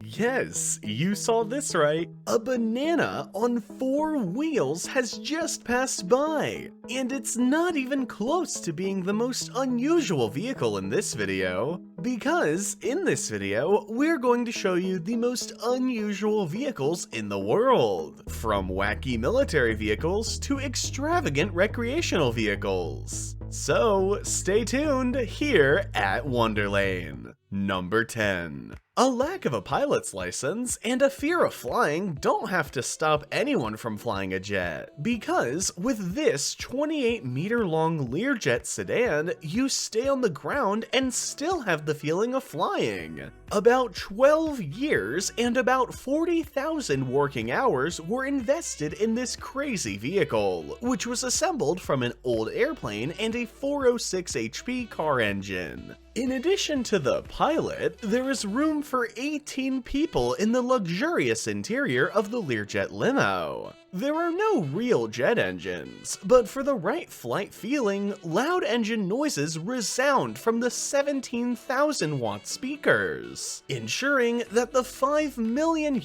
Yes, you saw this right. A banana on 4 wheels has just passed by, and it's not even close to being the most unusual vehicle in this video, because in this video, we're going to show you the most unusual vehicles in the world, from wacky military vehicles to extravagant recreational vehicles. So, stay tuned here at Wonderlane. Number 10. A lack of a pilot's license and a fear of flying don't have to stop anyone from flying a jet, because with this 28-meter-long LEARJET sedan, you stay on the ground and still have the feeling of flying. About 12 years and about 40,000 working hours were invested in this crazy vehicle, which was assembled from an old airplane and a 406 HP car engine. In addition to the pilot, there is room for 18 people in the luxurious interior of the LEARJET limo. There are no real jet engines, but for the right flight feeling, loud engine noises resound from the 17,000-watt speakers, ensuring that the $5 million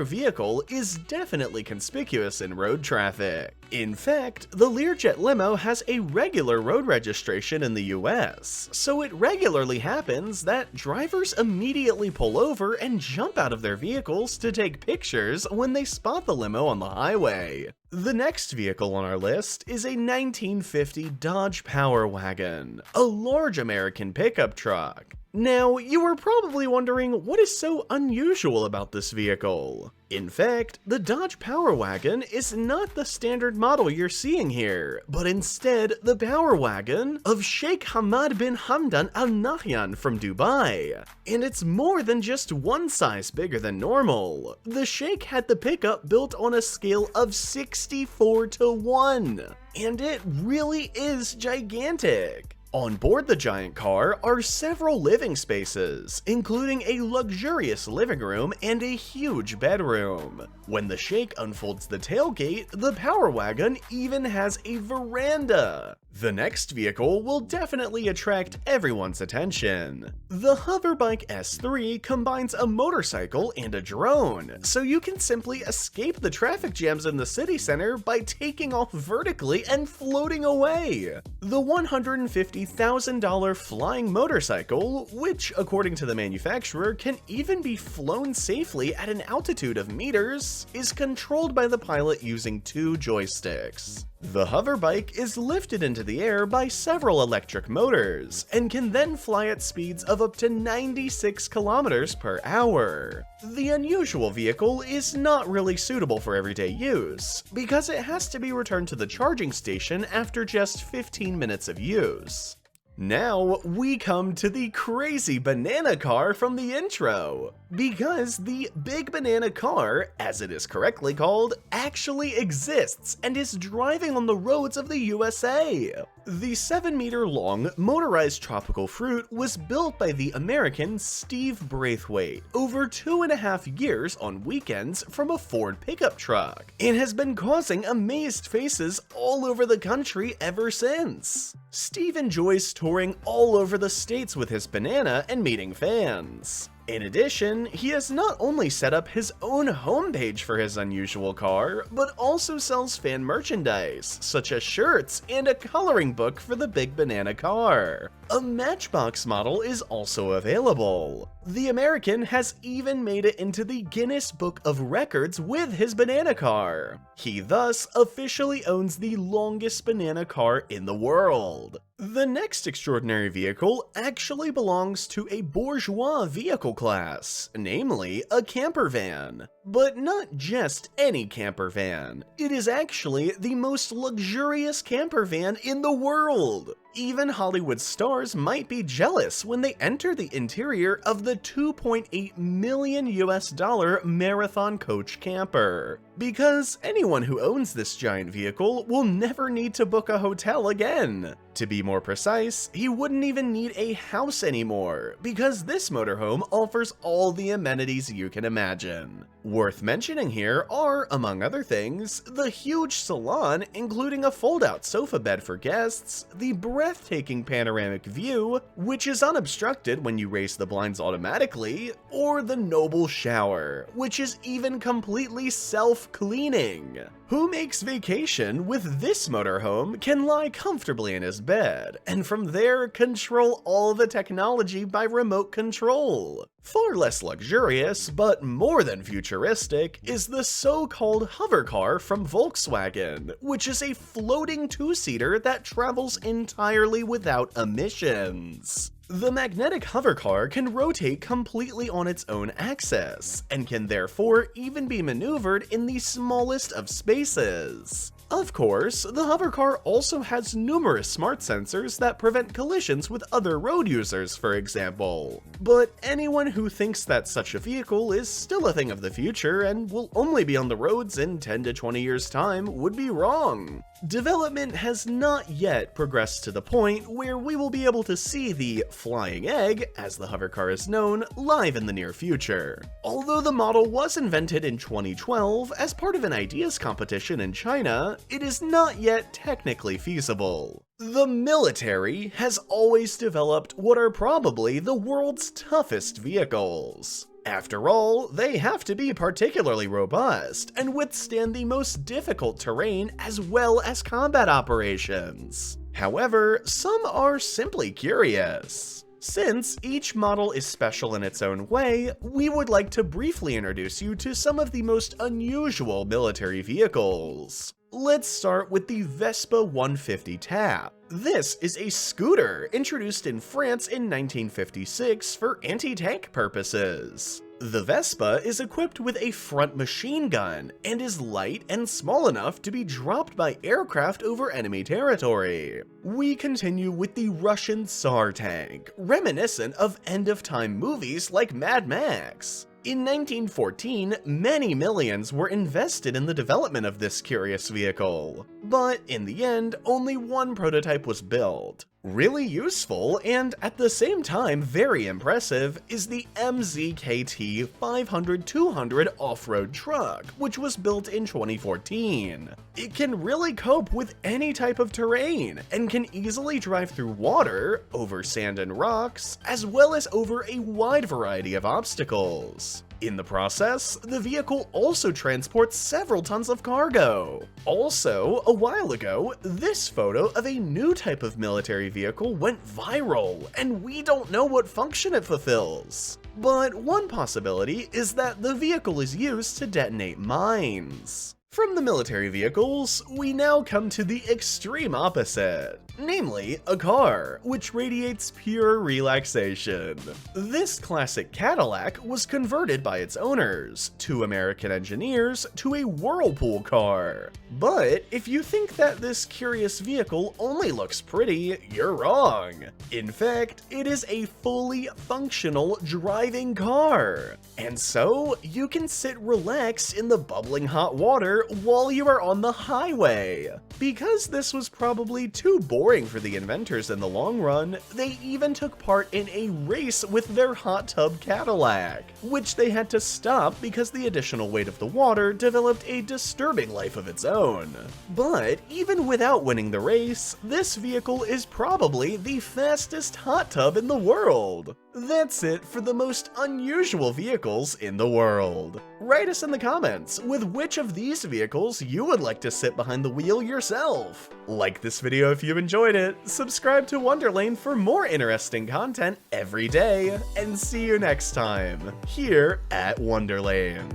vehicle is definitely conspicuous in road traffic. In fact, the LEARJET limo has a regular road registration in the US, so it regularly happens that drivers immediately pull over and jump out of their vehicles to take pictures when they spot the limo on the highway. The next vehicle on our list is a 1950 Dodge Power Wagon, a large American pickup truck. Now, you are probably wondering what is so unusual about this vehicle. In fact, the Dodge Power Wagon is not the standard model you're seeing here, but instead the Power Wagon of Sheikh Hamad bin Hamdan Al Nahyan from Dubai. And it's more than just one size bigger than normal. The Sheikh had the pickup built on a scale of 64:1, and it really is gigantic. On board the giant car are several living spaces, including a luxurious living room and a huge bedroom. When the Sheikh unfolds the tailgate, the Power Wagon even has a veranda. The next vehicle will definitely attract everyone's attention. The HOVERBIKE S3 combines a motorcycle and a drone, so you can simply escape the traffic jams in the city center by taking off vertically and floating away. The $150,000 flying motorcycle, which according to the manufacturer can even be flown safely at an altitude of meters, is controlled by the pilot using 2 joysticks. The HOVERBIKE is lifted into the air by several electric motors, and can then fly at speeds of up to 96 kilometers per hour. The unusual vehicle is not really suitable for everyday use, because it has to be returned to the charging station after just 15 minutes of use. Now, we come to the crazy banana car from the intro, because the Big Banana Car, as it is correctly called, actually exists and is driving on the roads of the USA. The 7-meter-long motorized tropical fruit was built by the American Steve Braithwaite over 2.5 years on weekends from a Ford pickup truck, and has been causing amazed faces all over the country ever since. Steve enjoys touring all over the states with his banana and meeting fans. In addition, he has not only set up his own homepage for his unusual car, but also sells fan merchandise, such as shirts and a coloring book for the Big Banana Car. A Matchbox model is also available. The American has even made it into the Guinness Book of Records with his banana car. He thus officially owns the longest banana car in the world. The next extraordinary vehicle actually belongs to a bourgeois vehicle class, namely a camper van. But not just any camper van. It is actually the most luxurious camper van in the world. Even Hollywood stars might be jealous when they enter the interior of the $2.8 million Marathon Coach camper, because anyone who owns this giant vehicle will never need to book a hotel again. To be more precise, he wouldn't even need a house anymore, because this motorhome offers all the amenities you can imagine. Worth mentioning here are, among other things, the huge salon including a fold-out sofa bed for guests, the brand breathtaking panoramic view, which is unobstructed when you raise the blinds automatically, or the noble shower, which is even completely self-cleaning. Who makes vacation with this motorhome can lie comfortably in his bed, and from there control all the technology by remote control. Far less luxurious, but more than futuristic, is the so-called hover car from Volkswagen, which is a floating two-seater that travels entirely without emissions. The magnetic hover car can rotate completely on its own axis, and can therefore even be maneuvered in the smallest of spaces. Of course, the hover car also has numerous smart sensors that prevent collisions with other road users, for example. But anyone who thinks that such a vehicle is still a thing of the future and will only be on the roads in 10 to 20 years' time would be wrong. Development has not yet progressed to the point where we will be able to see the flying egg, as the hover car is known, live in the near future. Although the model was invented in 2012 as part of an ideas competition in China, it is not yet technically feasible. The military has always developed what are probably the world's toughest vehicles. After all, they have to be particularly robust and withstand the most difficult terrain as well as combat operations. However, some are simply curious. Since each model is special in its own way, we would like to briefly introduce you to some of the most unusual military vehicles. Let's start with the VESPA 150 TAP. This is a scooter introduced in France in 1956 for anti-tank purposes. The Vespa is equipped with a front machine gun and is light and small enough to be dropped by aircraft over enemy territory. We continue with the Russian Tsar tank, reminiscent of end-of-time movies like Mad Max. In 1914, many millions were invested in the development of this curious vehicle, but in the end, only one prototype was built. Really useful, and at the same time very impressive, is the MZKT 500-200 off-road truck, which was built in 2014. It can really cope with any type of terrain, and can easily drive through water, over sand and rocks, as well as over a wide variety of obstacles. In the process, the vehicle also transports several tons of cargo. Also, a while ago, this photo of a new type of military vehicle went viral, and we don't know what function it fulfills. But one possibility is that the vehicle is used to detonate mines. From the military vehicles, we now come to the extreme opposite, namely a car, which radiates pure relaxation. This classic Cadillac was converted by its owners, two American engineers, to a whirlpool car. But if you think that this curious vehicle only looks pretty, you're wrong. In fact, it is a fully functional driving car. And so, you can sit relaxed in the bubbling hot water while you are on the highway. Because this was probably too boring for the inventors in the long run, they even took part in a race with their hot tub Cadillac, which they had to stop because the additional weight of the water developed a disturbing life of its own. But even without winning the race, this vehicle is probably the fastest hot tub in the world. That's it for the most unusual vehicles in the world. Write us in the comments with which of these vehicles you would like to sit behind the wheel yourself. Like this video if you enjoyed it, subscribe to Wonderlane for more interesting content every day, and see you next time, here at Wonderlane.